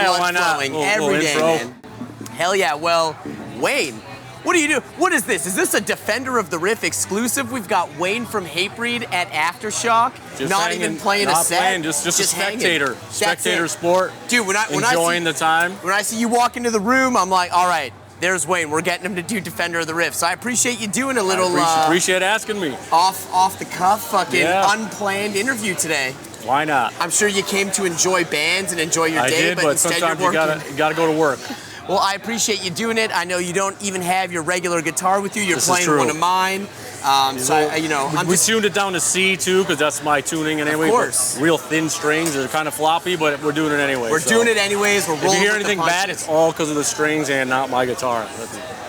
blood why not? flowing every day, man. Hell yeah. Well, Wayne, what do you do? What is this? Is this a Defender of the Riff exclusive? We've got Wayne from Hatebreed at Aftershock. Just not hanging, even playing not a set. Playing, just a spectator. Hanging. Spectator sport. Dude, when enjoying the time. When I see you walk into the room, I'm like, all right, there's Wayne. We're getting him to do Defender of the Riff. So I appreciate you doing a little appreciate asking me. Off the cuff, fucking unplanned interview today. Why not? I'm sure you came to enjoy bands and enjoy your day, but instead sometimes you're working. you gotta go to work. Well, I appreciate you doing it. I know you don't even have your regular guitar with you. You're this playing one of mine. We tuned it down to C too, because that's my tuning anyway. Of course. Real thin strings. They're kind of floppy, but we're doing it anyway. We're doing it anyways. We're rolling. If you hear with anything bad, it's all because of the strings and not my guitar.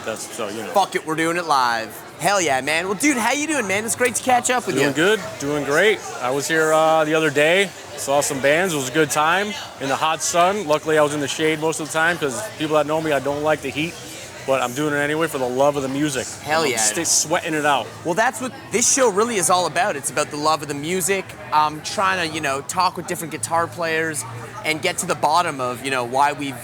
That's so you know. Fuck it, we're doing it live. Hell yeah, man. Well, dude, how you doing, man? It's great to catch up with you. Doing good, doing great. I was here the other day, saw some bands. It was a good time in the hot sun. Luckily, I was in the shade most of the time because people that know me, I don't like the heat. But I'm doing it anyway for the love of the music. Hell yeah. Stay sweating it out. Well, that's what this show really is all about. It's about the love of the music. I'm trying to, talk with different guitar players and get to the bottom of, why we've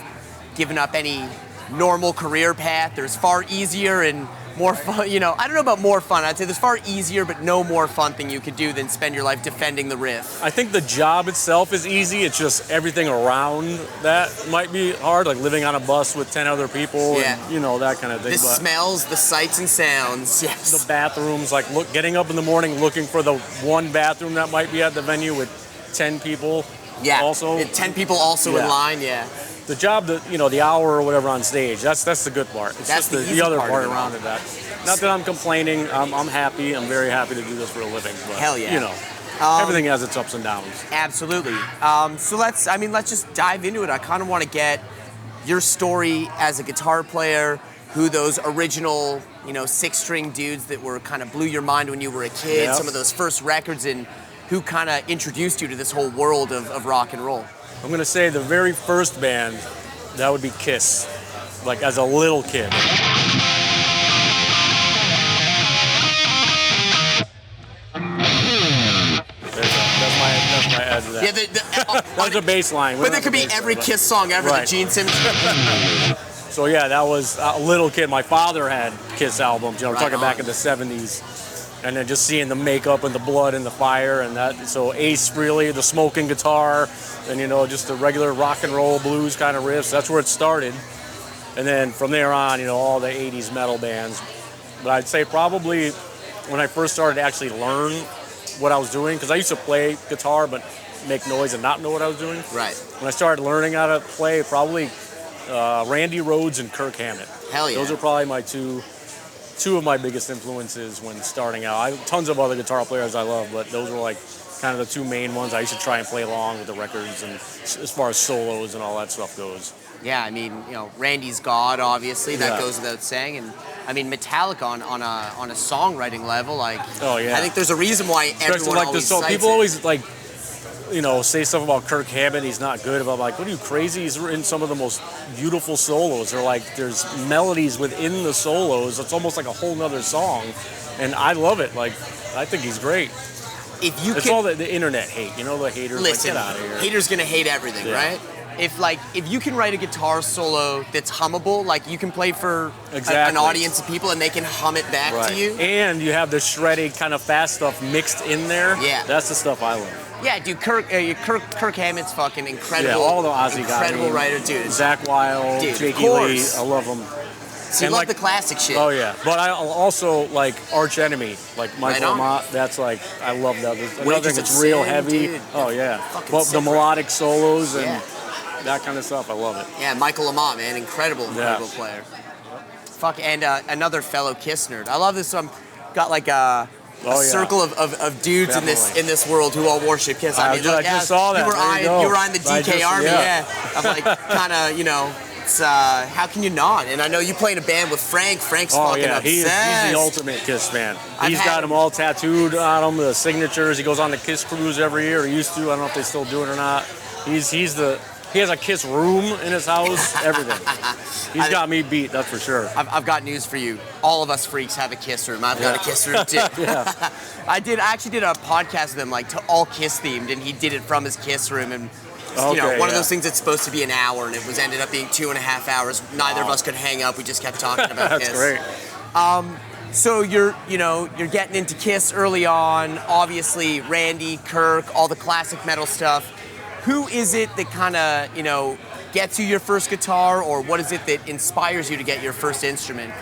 given up any normal career path. There's far easier and more fun, I don't know about more fun. I'd say there's far easier but no more fun thing you could do than spend your life defending the riff. I think the job itself is easy. It's just everything around that might be hard, like living on a bus with 10 other people and, that kind of thing. The smells, the sights and sounds, yes. The bathrooms, like getting up in the morning looking for the one bathroom that might be at the venue with 10 people. Yeah, also. 10 people also in line, yeah. The job, the hour or whatever on stage, that's the good part. It's that's just the other part around it. Not that I'm complaining. I'm happy. I'm very happy to do this for a living. But, hell yeah. Everything has its ups and downs. Absolutely. So let's just dive into it. I kind of want to get your story as a guitar player, who those original, 6-string dudes that were kind of blew your mind when you were a kid, some of those first records, and who kind of introduced you to this whole world of rock and roll. I'm going to say the very first band, that would be Kiss, like as a little kid. That's my edge of that. Yeah, that's a bass line. But there could be every Kiss song ever, the Gene Simmons. So yeah, that was a little kid. My father had Kiss albums, we're talking back in the 70s. And then just seeing the makeup and the blood and the fire and that. So Ace Frehley, the smoking guitar, and just the regular rock and roll blues kind of riffs. That's where it started. And then from there on, all the 80s metal bands. But I'd say probably when I first started to actually learn what I was doing, because I used to play guitar but make noise and not know what I was doing. Right. When I started learning how to play, probably Randy Rhoads and Kirk Hammett. Hell yeah. Those are probably my two of my biggest influences when starting out. I have tons of other guitar players I love, but those were like kind of the two main ones. I used to try and play along with the records and as far as solos and all that stuff goes. Yeah, Randy's God, obviously, that goes without saying. And Metallica on a songwriting level, like, I think there's a reason why everyone always cites people it. always like, say stuff about Kirk Hammett, he's not good. About like, what are you, crazy? He's written some of the most beautiful solos. Or like, there's melodies within the solos. It's almost like a whole nother song. And I love it. Like, I think he's great. It's all the internet hate, the haters. Listen, like, get out of here. Haters gonna hate everything, right? If you can write a guitar solo that's hummable, like you can play for an audience of people and they can hum it back to you. And you have the shredded kind of fast stuff mixed in there. Yeah. That's the stuff I love. Yeah, dude, Kirk Hammett's fucking incredible. Yeah, all the Ozzy guys. Incredible writer, dude. Zakk Wylde, Jakey Lee, I love them. So you love the classic shit. Oh yeah, but I also like Arch Enemy, like Michael Amott. That's like, I love that. Another thing that's real heavy. Dude. Oh yeah, but the melodic solos and that kind of stuff, I love it. Yeah, Michael Amott, man, incredible player. Fuck, and another fellow Kiss nerd. I love this. Got like a circle of dudes in this world who all worship Kiss. I just saw that. You were on the DK Army, of like kind of It's how can you not? And I know you play in a band with Frank. Frank's fucking obsessed. He's the ultimate Kiss fan. He's got them all tattooed on him, the signatures. He goes on the Kiss cruise every year. He used to. I don't know if they still do it or not. He has a Kiss room in his house, everything. He's got me beat, that's for sure. I've got news for you. All of us freaks have a Kiss room. I've got a Kiss room too. I actually did a podcast with him, like all Kiss themed, and he did it from his Kiss room. And Okay, one of those things that's supposed to be an hour, and it was ended up being 2.5 hours. Neither of us could hang up. We just kept talking about That's Kiss. great. So you're getting into Kiss early on. Obviously, Randy, Kirk, all the classic metal stuff. Who is it that kind of, gets you your first guitar, or what is it that inspires you to get your first instrument?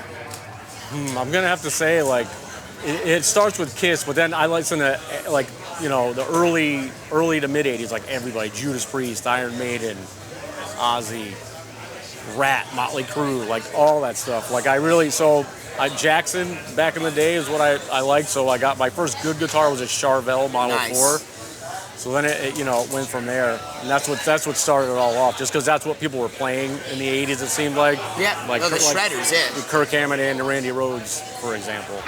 I'm gonna have to say, like, it starts with Kiss, but then I listen to, like, the early to mid 80s, like everybody, Judas Priest, Iron Maiden, Ozzy, Rat, Motley Crue, like all that stuff. Like Jackson back in the day is what I liked. So I got my first good guitar was a Charvel Model 4. So then it went from there, and that's what started it all off. Just because that's what people were playing in the '80s, it seemed like. Yeah, the Shredders, yeah. Kirk Hammett and Randy Rhoads, for example.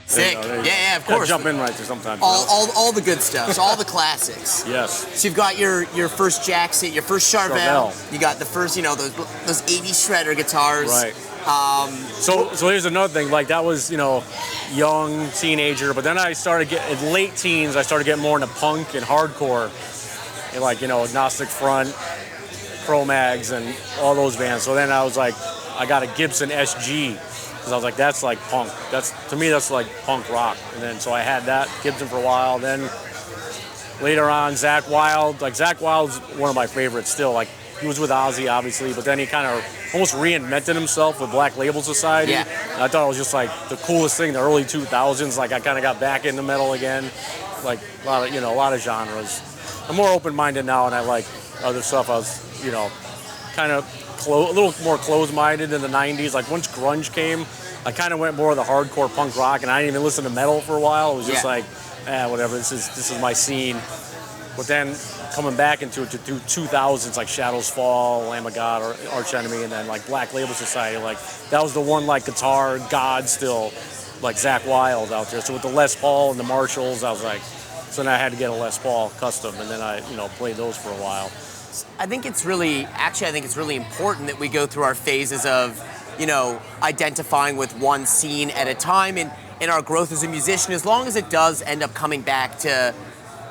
Sick. Yeah, of course. Jump in right there sometimes. All the good stuff. So all the classics. Yes. So you've got your first Jackson, your first Charvel. You got the first, those 80s shredder guitars. Right. So here's another thing. Like that was, young teenager, but then I started in late teens. I started getting more into punk and hardcore, and like Agnostic Front, Cro-Mags, and all those bands. So then I was like, I got a Gibson SG. Because I was like, that's like punk. To me, that's like punk rock. And then, so I had that Gibson for a while. Then later on, Zakk Wylde. Like, Zakk Wylde's one of my favorites still. Like, he was with Ozzy, obviously, but then he kind of almost reinvented himself with Black Label Society. Yeah. And I thought it was just like the coolest thing in the early 2000s. Like, I kind of got back into metal again. Like, a lot of genres. I'm more open-minded now, and I like other stuff. I was, kind of a little more closed-minded in the 90s. Like once grunge came, I kind of went more of the hardcore punk rock, and I didn't even listen to metal for a while. It was just like, whatever. This is my scene. But then coming back into it through 2000s, like Shadows Fall, Lamb of God, or Arch Enemy, and then like Black Label Society, like that was the one like guitar god still, like Zakk Wylde out there. So with the Les Paul and the Marshalls, I was like, so then I had to get a Les Paul custom, and then I played those for a while. I think it's really important that we go through our phases of, identifying with one scene at a time in our growth as a musician, as long as it does end up coming back to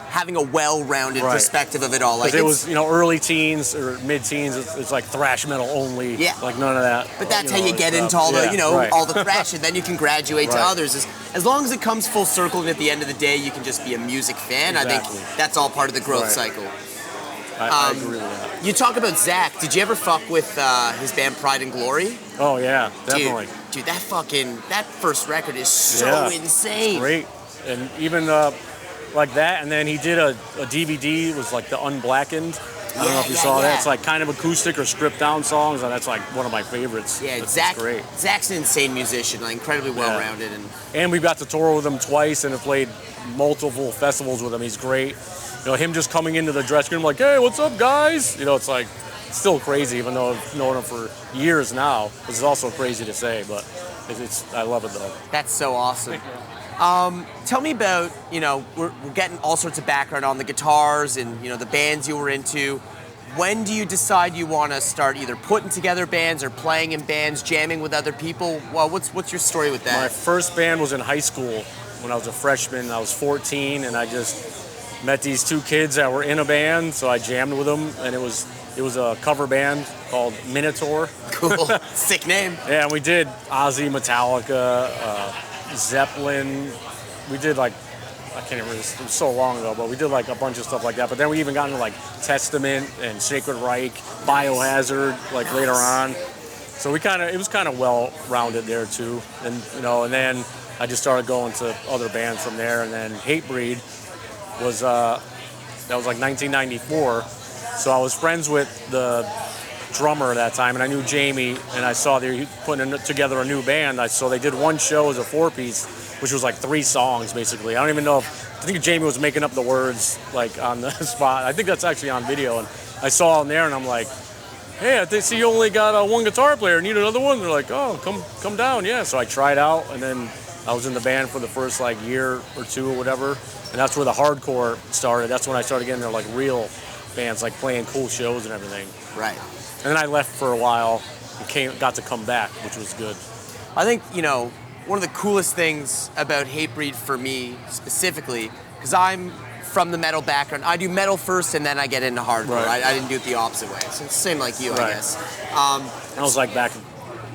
having a well-rounded perspective of it all. Like it was, early teens or mid-teens, it's like thrash metal only. Yeah. Like none of that. But that's how you get into all the, all the thrash, and then you can graduate to others. As long as it comes full circle, and at the end of the day, you can just be a music fan. Exactly. I think that's all part of the growth cycle. I agree with that. You talk about Zakk. Did you ever fuck with his band Pride and Glory? Oh yeah, definitely. Dude, that first record is so insane. It's great, and even like that. And then he did a DVD. It was like the Unblackened. I don't know if you saw that. It's like kind of acoustic or stripped down songs, and that's like one of my favorites. Yeah, Zakk. Great. Zakk's an insane musician, like incredibly well-rounded, and we got to tour with him twice and have played multiple festivals with him. He's great. Him just coming into the dressing room like, hey, what's up, guys? It's like, it's still crazy, even though I've known him for years now. This is also crazy to say, but I love it, though. That's so awesome. Tell me about, we're getting all sorts of background on the guitars and, the bands you were into. When do you decide you want to start either putting together bands or playing in bands, jamming with other people? Well, what's your story with that? My first band was in high school when I was a freshman. I was 14, and I just met these two kids that were in a band, so I jammed with them, and it was a cover band called Minotaur. Cool. Sick name. Yeah, and we did Ozzy, Metallica, Zeppelin. We did like, I can't remember, it was so long ago, but we did like a bunch of stuff like that. But then we even got into like Testament and Sacred Reich, Biohazard, like later on. So it was kind of well-rounded there too. And, and then I just started going to other bands from there. And then Hatebreed was like 1994. So I was friends with the drummer at that time, and I knew Jamie, and I saw they were putting together a new band. So they did one show as a 4-piece, which was like 3 songs basically. I don't even know I think Jamie was making up the words like on the spot. I think that's actually on video, and I saw him there, and I'm like, hey, I see you only got one guitar player. Need another one? They're like, oh, come down. Yeah. So I tried out, and then I was in the band for the first like year or two or whatever, and that's where the hardcore started. That's when I started getting there like real bands, like playing cool shows and everything. Right. And then I left for a while and got to come back, which was good. I think, one of the coolest things about Hatebreed for me specifically, because I'm from the metal background, I do metal first and then I get into hardcore. Right. I didn't do it the opposite way. So it's the same like you, I Right. guess. I was like back.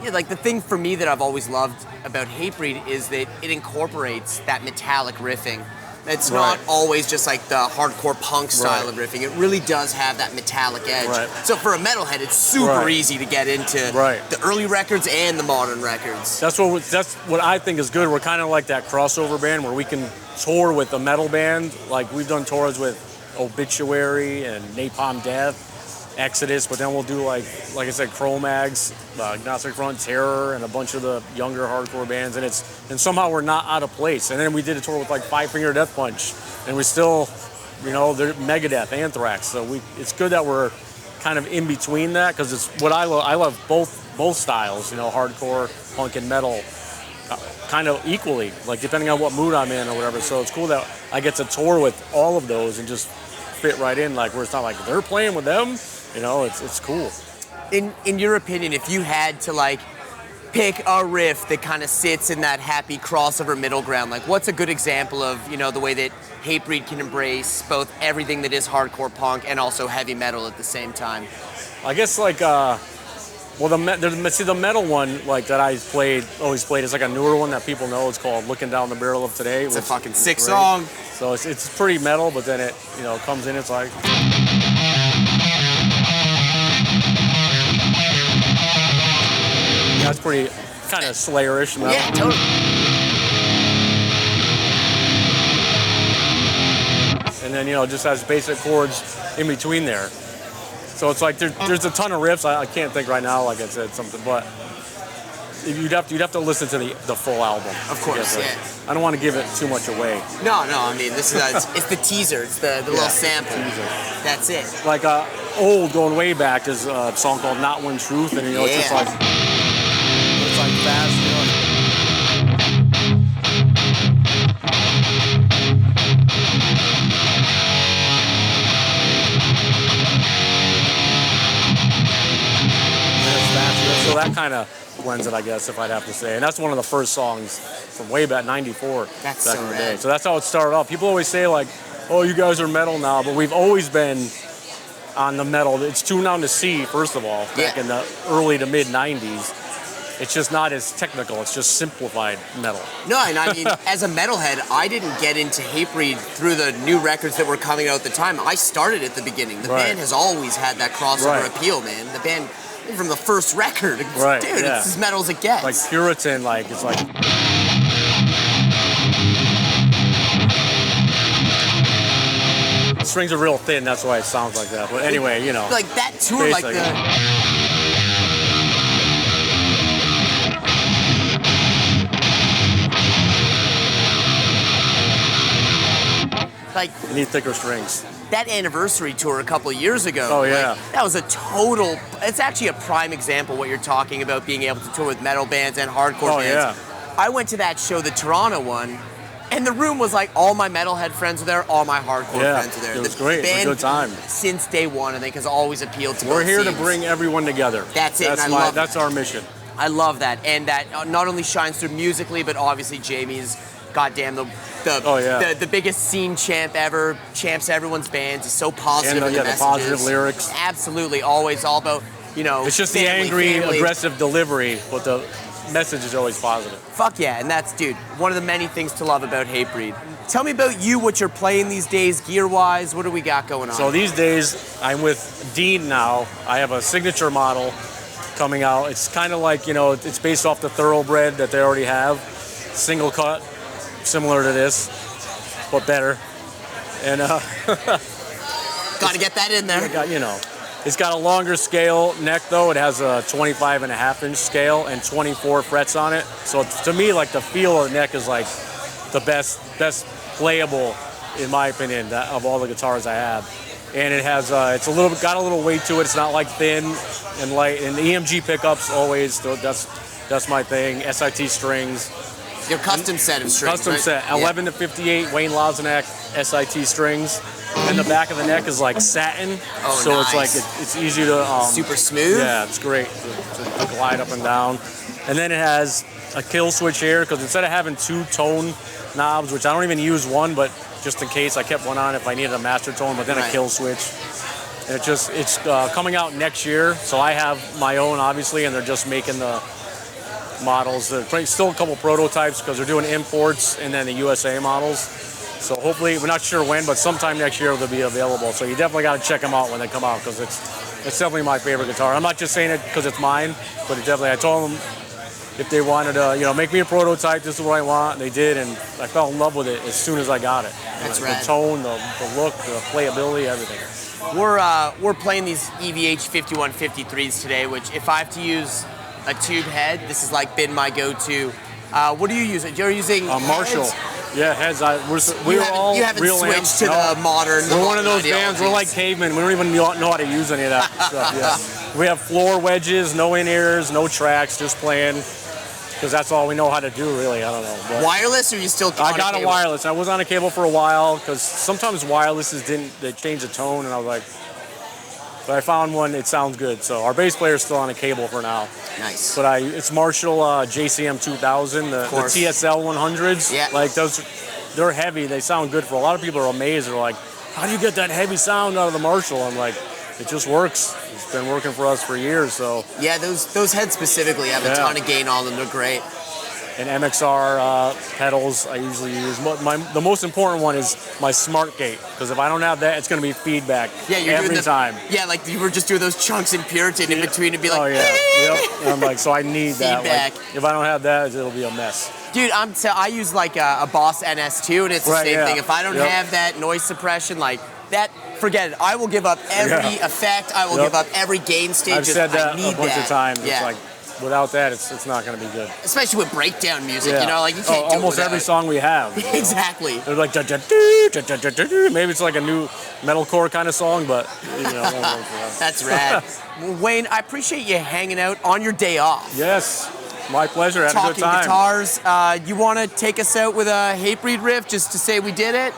Yeah, like the thing for me that I've always loved about Hatebreed is that it incorporates that metallic riffing. It's not Right. always just like the hardcore punk style Right. of riffing. It really does have that metallic edge. Right. So for a metalhead, it's super Right. easy to get into Right. the early records and the modern records. That's what I think is good. We're kind of like that crossover band where we can tour with a metal band. Like we've done tours with Obituary and Napalm Death, Exodus, but then we'll do like I said, Cro-Mags, Agnostic Front, Terror, and a bunch of the younger hardcore bands, and somehow we're not out of place. And then we did a tour with like Five Finger Death Punch, and we still, they're Megadeth, Anthrax. So it's good that we're kind of in between that, because it's what I love. I love both styles, hardcore, punk, and metal, kind of equally, like depending on what mood I'm in or whatever. So it's cool that I get to tour with all of those and just fit right in, like where it's not like they're playing with them. It's cool. In your opinion, if you had to like pick a riff that kind of sits in that happy crossover middle ground, like what's a good example of the way that Hatebreed can embrace both everything that is hardcore punk and also heavy metal at the same time? I guess like the metal one like that I always played is like a newer one that people know. It's called Looking Down the Barrel of Today. It's a fucking sick song. So it's pretty metal, but then it comes in. It's like. That's pretty kind of Slayer-ish metal. Yeah, totally. And then just has basic chords in between there. So it's like there's a ton of riffs. I can't think right now, like I said, something, but you'd have to listen to the full album. Of course, yeah. I don't want to give it too much away. No, I mean this is it's the teaser. It's the little sample. Teaser. That's it. Like old, going way back, there's a song called Not One Truth, and it's just like fast, So that kind of blends it, I guess, if I'd have to say. And that's one of the first songs from way back, 94. That's back so in the rad. day. So that's how it started off. People always say, like, oh, you guys are metal now, but we've always been on the metal. It's tuned down to C, first of all, back in the early to mid 90s. It's just not as technical. It's just simplified metal. No, and I mean, as a metalhead, I didn't get into Hatebreed through the new records that were coming out at the time. I started at the beginning. The band has always had that crossover appeal, man. The band, from the first record, dude, it's as metal as it gets. Like Puritan, like, it's like... The strings are real thin, that's why it sounds like that. But anyway, Like that tour, basically. You need thicker strings. That anniversary tour a couple of years ago. Oh, yeah. That was it's actually a prime example what you're talking about, being able to tour with metal bands and hardcore bands. Yeah. I went to that show, the Toronto one, and the room was like all my metalhead friends were there, all my hardcore friends were there. It was the great. It was a good time. Since day one, I think, has always appealed to We're both here scenes. to bring everyone together. That's it, That's our mission. I love that, and that not only shines through musically, but obviously Jamie's goddamn the biggest scene champ ever, champs everyone's bands. He's so positive in the messages. The positive lyrics. Absolutely, always all about It's just the angry, aggressive delivery, but the message is always positive. Fuck yeah, and that's, dude, one of the many things to love about Hatebreed. Tell me about you, what you're playing these days, gear-wise. What do we got going on? So these days, I'm with Dean now. I have a signature model coming out. It's kind of like, it's based off the Thoroughbred that they already have. Single cut, similar to this, but better. And gotta get that in there. It's got a longer scale neck though. It has a 25.5-inch scale and 24 frets on it. So to me, like the feel of the neck is like the best playable, in my opinion, of all the guitars I have. and it has it's got a little weight to it. It's not like thin and light. And the EMG pickups always. So that's my thing. SIT strings. Your custom set of strings. Custom right? set, 11 to 58 Wayne Lozinak SIT strings. And the back of the neck is like satin, so nice. it's like it's easy to super smooth. Yeah, it's great to glide up and down. And then it has a kill switch here because instead of having 2 tone knobs, which I don't even use one, but just in case I kept one on if I needed a master tone, but then a kill switch. And it's coming out next year, so I have my own obviously, and they're just making the models. They're still a couple prototypes because they're doing imports and then the USA models. So hopefully, we're not sure when, but sometime next year they'll be available. So you definitely got to check them out when they come out because it's definitely my favorite guitar. I'm not just saying it because it's mine, but it definitely. I told them if they wanted to, make me a prototype, this is what I want. And they did, and I fell in love with it as soon as I got it. That's rad. The tone, the look, the playability, everything. We're playing these EVH 5153s today, which if I have to use a tube head, this has like been my go-to. What do you use? You're using Marshall. heads? Yeah, heads. You haven't real switched amps. to the modern. We're one of those bands. We're like cavemen. We don't even know how to use any of that stuff. Yeah. We have floor wedges, no in-ears, no tracks, just playing. Because that's all we know how to do, really. I don't know. But wireless, or you still? I got a wireless. I was on a cable for a while because sometimes wirelesses they change the tone, and I was like. But I found one. It sounds good. So our bass player is still on a cable for now. Nice. But it's Marshall JCM 2000, the TSL 100s. Yeah. Like those, they're heavy. They sound good. For a lot of people are amazed. They're like, "How do you get that heavy sound out of the Marshall?" I'm like, "It just works. It's been working for us for years." So. Yeah, those heads specifically have a ton of gain on them. They're great. And MXR pedals I usually use. The most important one is my smart gate, because if I don't have that, it's going to be feedback every time. Yeah, like you were just doing those chunks in Puritan in between and be like, oh yeah, yep. And I'm like, so I need that. Feedback. Like, if I don't have that, it'll be a mess. Dude, I use like a Boss NS2, and it's the same thing. If I don't have that noise suppression, like that, forget it. I will give up every effect. I will give up every gain stage. I've said that a bunch of times. Yeah. It's like, without that, it's not going to be good. Especially with breakdown music, like you can't do almost every song we have. Exactly. They're like, maybe it's like a new metalcore kind of song, but it won't work for us. That's rad. Well, Wayne, I appreciate you hanging out on your day off. Yes, my pleasure. Had a good time. Talking guitars. You want to take us out with a Hatebreed riff just to say we did it?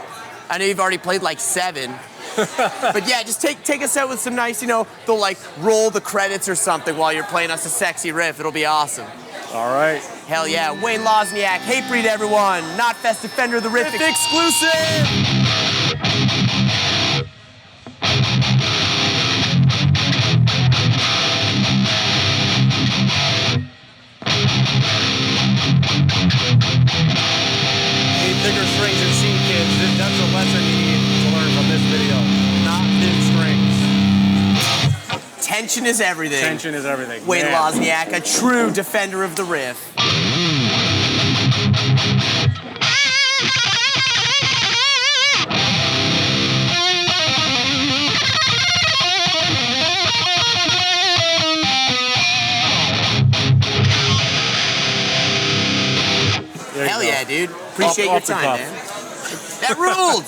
I know you've already played like 7. But yeah, just take us out with some nice, they'll like roll the credits or something while you're playing us a sexy riff. It'll be awesome. All right. Hell yeah. Wayne Lozinak, Hatebreed, everyone. Knotfest Defender of the Riff exclusive. Bigger strings and C kids. That's a lesson you need to learn from this video. Not thin strings. Tension is everything. Tension is everything. Wayne Lozinak, a true defender of the riff. Hell yeah, dude. Appreciate your time, man. That ruled.